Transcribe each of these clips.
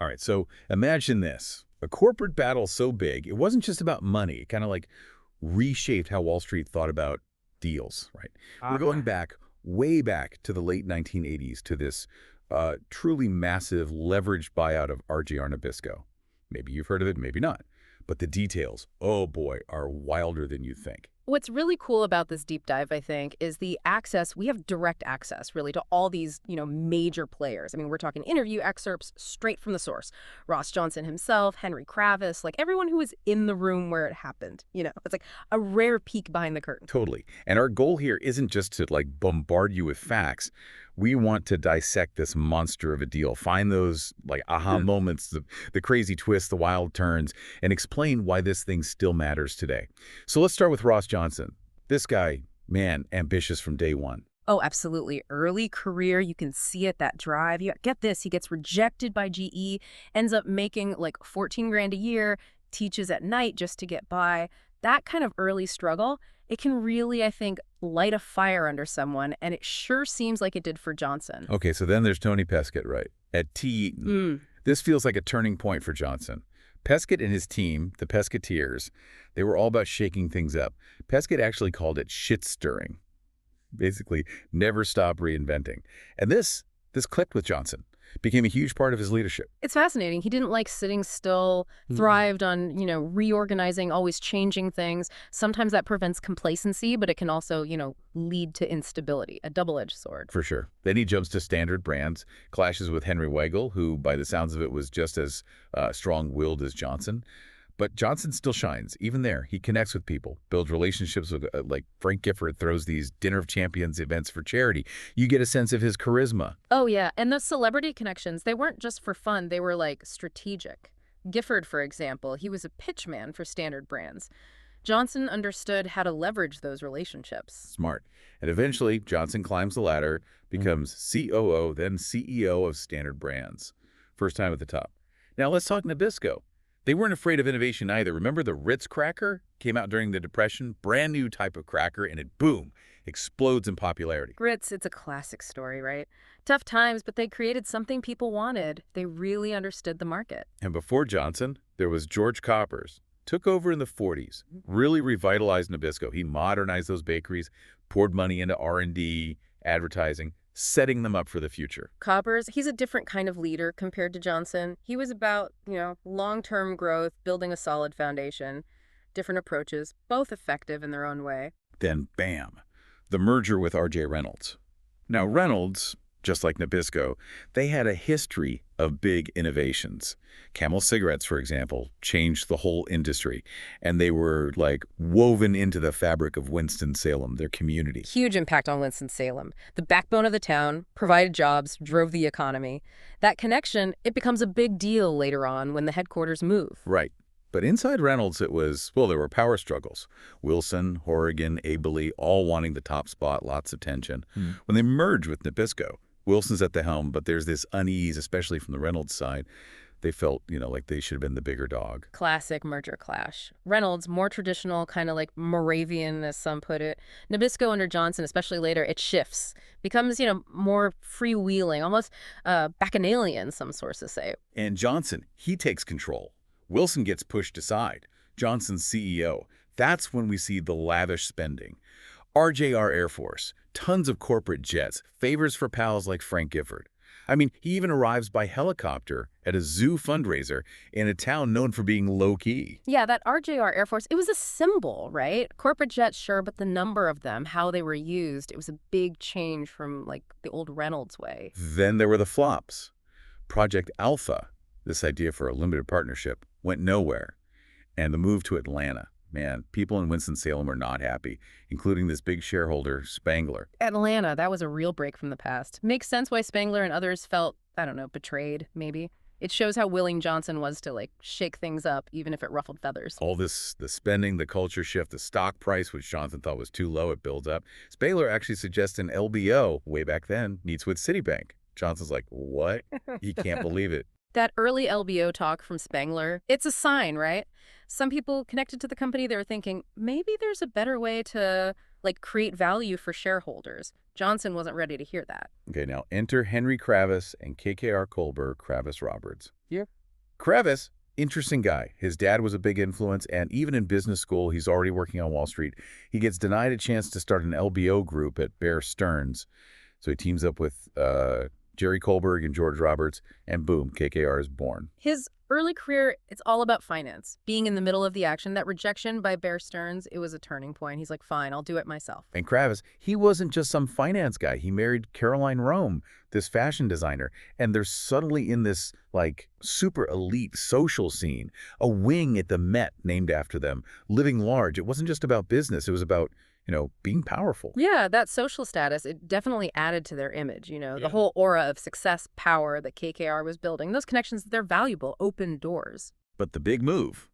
All right, so imagine this. A corporate battle so big, it wasn't just about money. It kind of like reshaped how Wall Street thought about deals, right? We're going back, way back to the late 1980s to this truly massive leveraged buyout of RJR Nabisco. Maybe you've heard of it, maybe not. But the details, oh boy, are wilder than you think. What's really cool about this deep dive, I think, is the access. We have direct access, really, to all these, major players. I mean, we're talking interview excerpts straight from the source. Ross Johnson himself, Henry Kravis, like everyone who was in the room where it happened. It's like a rare peek behind the curtain. Totally. And our goal here isn't just to like bombard you with facts. We want to dissect this monster of a deal, find those like aha moments, the crazy twists, the wild turns, and explain why this thing still matters today. So let's start with Ross Johnson. This guy, man, ambitious from day one. Oh, absolutely. Early career, you can see it, that drive. Get this, he gets rejected by GE, ends up making like 14 grand a year, teaches at night just to get by. That kind of early struggle, it can really, I think, light a fire under someone, and it sure seems like it did for Johnson. Okay, so then there's Tony Peskett, right? At T. Eaton. This feels like a turning point for Johnson. Peskett and his team, the Pesketeers, they were all about shaking things up. Peskett actually called it shit-stirring. Basically, never stop reinventing. And this clicked with Johnson. Became a huge part of his leadership. It's fascinating. He didn't like sitting still, thrived on, reorganizing, always changing things. Sometimes that prevents complacency, but it can also, lead to instability, a double-edged sword. For sure. Then he jumps to Standard Brands, clashes with Henry Weigel, who, by the sounds of it, was just as strong-willed as Johnson. But Johnson still shines. Even there, he connects with people, builds relationships with, like Frank Gifford throws these Dinner of Champions events for charity. You get a sense of his charisma. Oh, yeah. And those celebrity connections, they weren't just for fun. They were, like, strategic. Gifford, for example, he was a pitchman for Standard Brands. Johnson understood how to leverage those relationships. Smart. And eventually, Johnson climbs the ladder, becomes COO, then CEO of Standard Brands. First time at the top. Now, let's talk Nabisco. They weren't afraid of innovation either. Remember the Ritz cracker? Came out during the Depression. Brand new type of cracker, and it, boom, explodes in popularity. Ritz, it's a classic story, right? Tough times, but they created something people wanted. They really understood the market. And before Johnson, there was George Coppers. Took over in the 40s, really revitalized Nabisco. He modernized those bakeries, poured money into R&D, advertising, setting them up for the future. Coppers, he's a different kind of leader compared to Johnson. He was about, long-term growth, building a solid foundation, different approaches, both effective in their own way. Then, bam, the merger with R.J. Reynolds. Now, Reynolds, just like Nabisco, they had a history of big innovations. Camel cigarettes, for example, changed the whole industry, and they were like woven into the fabric of Winston-Salem, their community. Huge impact on Winston-Salem. The backbone of the town, provided jobs, drove the economy. That connection, it becomes a big deal later on when the headquarters move. Right. But inside Reynolds, it was, well, there were power struggles. Wilson, Horrigan, Abele, all wanting the top spot, lots of tension. When they merged with Nabisco, Wilson's at the helm, but there's this unease, especially from the Reynolds side. They felt, like they should have been the bigger dog. Classic merger clash. Reynolds, more traditional, kind of like Moravian, as some put it. Nabisco under Johnson, especially later, it shifts. Becomes, more freewheeling, almost bacchanalian, some sources say. And Johnson, he takes control. Wilson gets pushed aside. Johnson's CEO. That's when we see the lavish spending. RJR Air Force, tons of corporate jets, favors for pals like Frank Gifford. I mean, he even arrives by helicopter at a zoo fundraiser in a town known for being low-key. Yeah, that RJR Air Force, it was a symbol, right? Corporate jets, sure, but the number of them, how they were used, it was a big change from, like, the old Reynolds way. Then there were the flops. Project Alpha, this idea for a limited partnership, went nowhere. And the move to Atlanta. Man, people in Winston-Salem were not happy, including this big shareholder, Spangler. Atlanta, that was a real break from the past. Makes sense why Spangler and others felt, I don't know, betrayed, maybe. It shows how willing Johnson was to, like, shake things up, even if it ruffled feathers. All this, the spending, the culture shift, the stock price, which Johnson thought was too low, it builds up. Spangler actually suggests an LBO, way back then, meets with Citibank. Johnson's like, what? He can't believe it. That early LBO talk from Spangler, it's a sign, right? Some people connected to the company, they were thinking, maybe there's a better way to, like, create value for shareholders. Johnson wasn't ready to hear that. Okay, now enter Henry Kravis and KKR Kohlberg Kravis Roberts. Yeah. Kravis, interesting guy. His dad was a big influence, and even in business school, he's already working on Wall Street. He gets denied a chance to start an LBO group at Bear Stearns. So he teams up with Jerry Kohlberg and George Roberts, and boom, KKR is born. His early career, it's all about finance. Being in the middle of the action, that rejection by Bear Stearns, it was a turning point. He's like, fine, I'll do it myself. And Kravis, he wasn't just some finance guy. He married Caroline Rome, this fashion designer. And they're suddenly in this, like, super elite social scene, a wing at the Met named after them, living large. It wasn't just about business. It was about, being powerful. Yeah, that social status, it definitely added to their image, Yeah. the whole aura of success, power that KKR was building. Those connections, they're valuable, open doors. But the big move,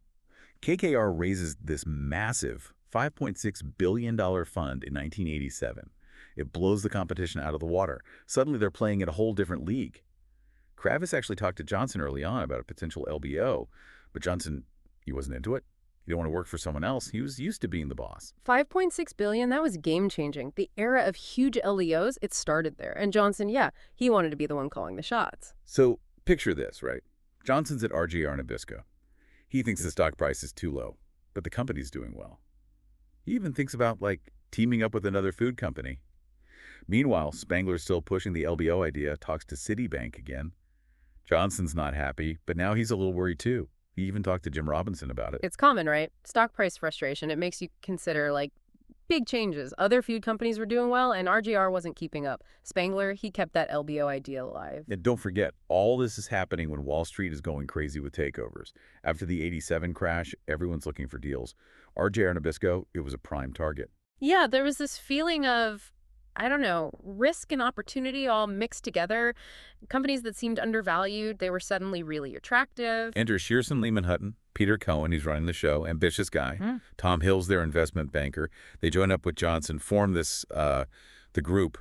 KKR raises this massive $5.6 billion fund in 1987. It blows the competition out of the water. Suddenly they're playing at a whole different league. Kravis actually talked to Johnson early on about a potential LBO, but Johnson, he wasn't into it. He didn't want to work for someone else. He was used to being the boss. $5.6 billion, that was game-changing. The era of huge LEOs, it started there. And Johnson, yeah, he wanted to be the one calling the shots. So picture this, right? Johnson's at RJR Nabisco. He thinks the stock price is too low, but the company's doing well. He even thinks about, like, teaming up with another food company. Meanwhile, Spangler's still pushing the LBO idea, talks to Citibank again. Johnson's not happy, but now he's a little worried too. He even talked to Jim Robinson about it. It's common, right? Stock price frustration. It makes you consider, like, big changes. Other food companies were doing well, and RJR wasn't keeping up. Spangler, he kept that LBO idea alive. And don't forget, all this is happening when Wall Street is going crazy with takeovers. After the '87 crash, everyone's looking for deals. RJR Nabisco, it was a prime target. Yeah, there was this feeling of, I don't know, risk and opportunity all mixed together. Companies that seemed undervalued, they were suddenly really attractive. Enter Shearson Lehman Hutton, Peter Cohen, he's running the show, ambitious guy. Tom Hill's their investment banker. They join up with Johnson, form this, the group.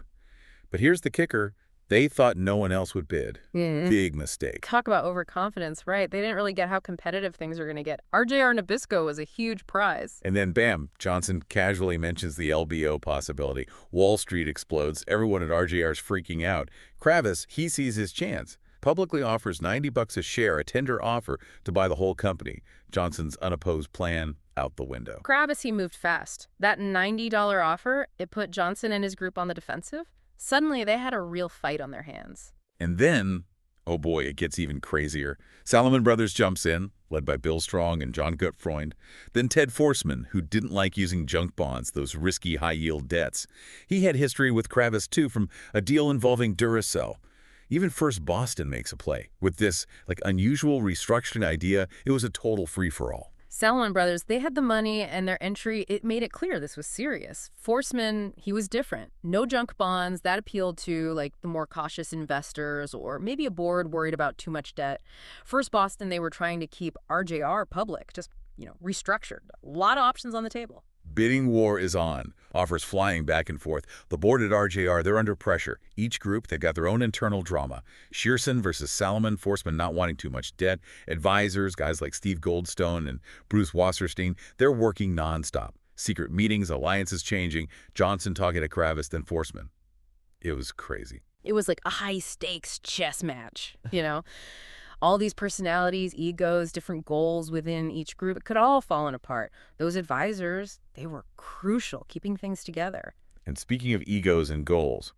But here's the kicker. They thought no one else would bid. Big mistake. Talk about overconfidence, right? They didn't really get how competitive things were going to get. RJR Nabisco was a huge prize. And then, bam, Johnson casually mentions the LBO possibility. Wall Street explodes. Everyone at RJR's freaking out. Kravis, he sees his chance. Publicly offers $90 a share, a tender offer to buy the whole company. Johnson's unopposed plan out the window. Kravis, he moved fast. That $90 offer, it put Johnson and his group on the defensive. Suddenly, they had a real fight on their hands. And then, oh boy, it gets even crazier. Salomon Brothers jumps in, led by Bill Strong and John Gutfreund. Then Ted Forsman, who didn't like using junk bonds, those risky high-yield debts. He had history with Kravis, too, from a deal involving Duracell. Even First Boston makes a play. With this, like, unusual restructuring idea, it was a total free-for-all. Salomon Brothers, they had the money, and their entry, it made it clear this was serious. Forsman, he was different. No junk bonds. That appealed to, like, the more cautious investors or maybe a board worried about too much debt. First Boston, they were trying to keep RJR public, just, restructured. A lot of options on the table. Bidding war is on. Offers flying back and forth. The board at RJR, they're under pressure. Each group, they've got their own internal drama. Shearson versus Salomon, Forsman not wanting too much debt. Advisors, guys like Steve Goldstone and Bruce Wasserstein, they're working nonstop. Secret meetings, alliances changing. Johnson talking to Kravis, then Forsman. It was crazy. It was like a high-stakes chess match, All these personalities, egos, different goals within each group, it could all fallen apart. Those advisors, they were crucial, keeping things together. And speaking of egos and goals,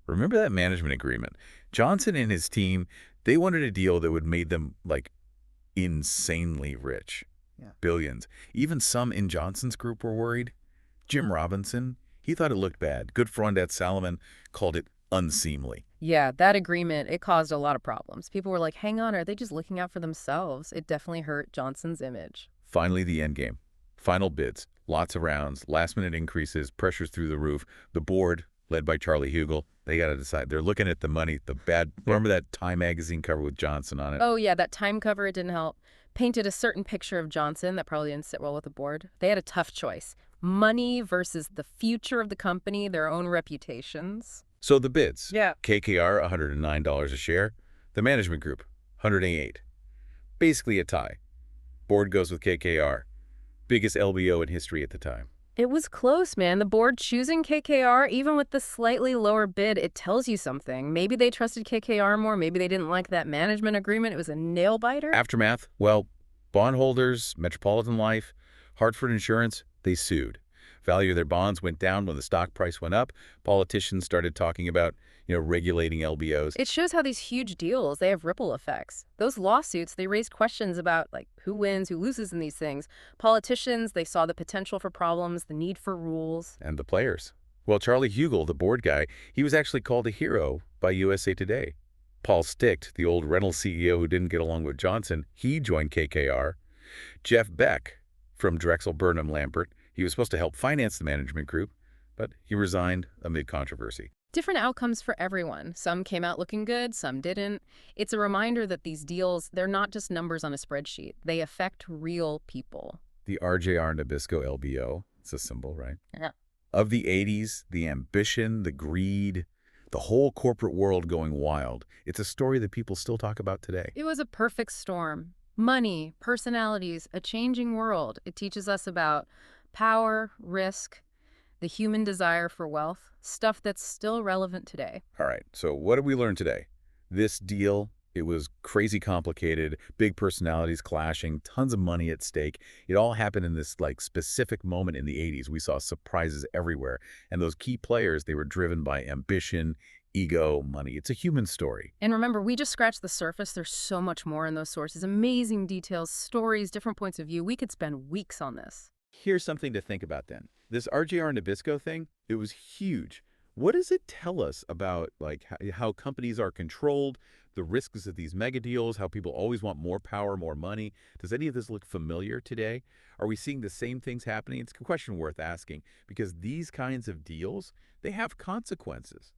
remember that management agreement? Johnson and his team, they wanted a deal that would make them, like, insanely rich. Yeah. Billions. Even some in Johnson's group were worried. Jim Robinson, he thought it looked bad. Gutfreund at Salomon called it unseemly. Yeah, that agreement, it caused a lot of problems. People were like, hang on, are they just looking out for themselves? It definitely hurt Johnson's image. Finally, the end game. Final bids. Lots of rounds, last-minute increases, pressures through the roof. The board, led by Charlie Hugel, they got to decide. They're looking at the money, the bad... Remember that Time magazine cover with Johnson on it? Oh, yeah, that Time cover, it didn't help. Painted a certain picture of Johnson that probably didn't sit well with the board. They had a tough choice. Money versus the future of the company, their own reputations. So the bids. Yeah. KKR, $109 a share. The management group, $108. Basically a tie. Board goes with KKR. Biggest LBO in history at the time. It was close, man. The board choosing KKR, even with the slightly lower bid, it tells you something. Maybe they trusted KKR more. Maybe they didn't like that management agreement. It was a nail-biter. Aftermath? Well, bondholders, Metropolitan Life, Hartford Insurance, they sued. Value of their bonds went down when the stock price went up. Politicians started talking about, regulating LBOs. It shows how these huge deals, they have ripple effects. Those lawsuits, they raised questions about, like, who wins, who loses in these things. Politicians, they saw the potential for problems, the need for rules. And the players. Well, Charlie Hugel, the board guy, he was actually called a hero by USA Today. Paul Sticht, the old Reynolds CEO who didn't get along with Johnson, he joined KKR. Jeff Beck from Drexel Burnham Lambert, he was supposed to help finance the management group, but he resigned amid controversy. Different outcomes for everyone. Some came out looking good, some didn't. It's a reminder that these deals, they're not just numbers on a spreadsheet. They affect real people. The RJR Nabisco LBO, it's a symbol, right? Yeah. Of the 80s, the ambition, the greed, the whole corporate world going wild. It's a story that people still talk about today. It was a perfect storm. Money, personalities, a changing world. It teaches us about power, risk, the human desire for wealth, stuff that's still relevant today. All right, so what did we learn today? This deal, it was crazy complicated, big personalities clashing, tons of money at stake. It all happened in this specific moment in the 80s. We saw surprises everywhere. And those key players, they were driven by ambition, ego, money. It's a human story. And remember, we just scratched the surface. There's so much more in those sources. Amazing details, stories, different points of view. We could spend weeks on this. Here's something to think about then. This RJR Nabisco thing, it was huge. What does it tell us about how companies are controlled, the risks of these mega deals, how people always want more power, more money? Does any of this look familiar today? Are we seeing the same things happening? It's a question worth asking because these kinds of deals, they have consequences.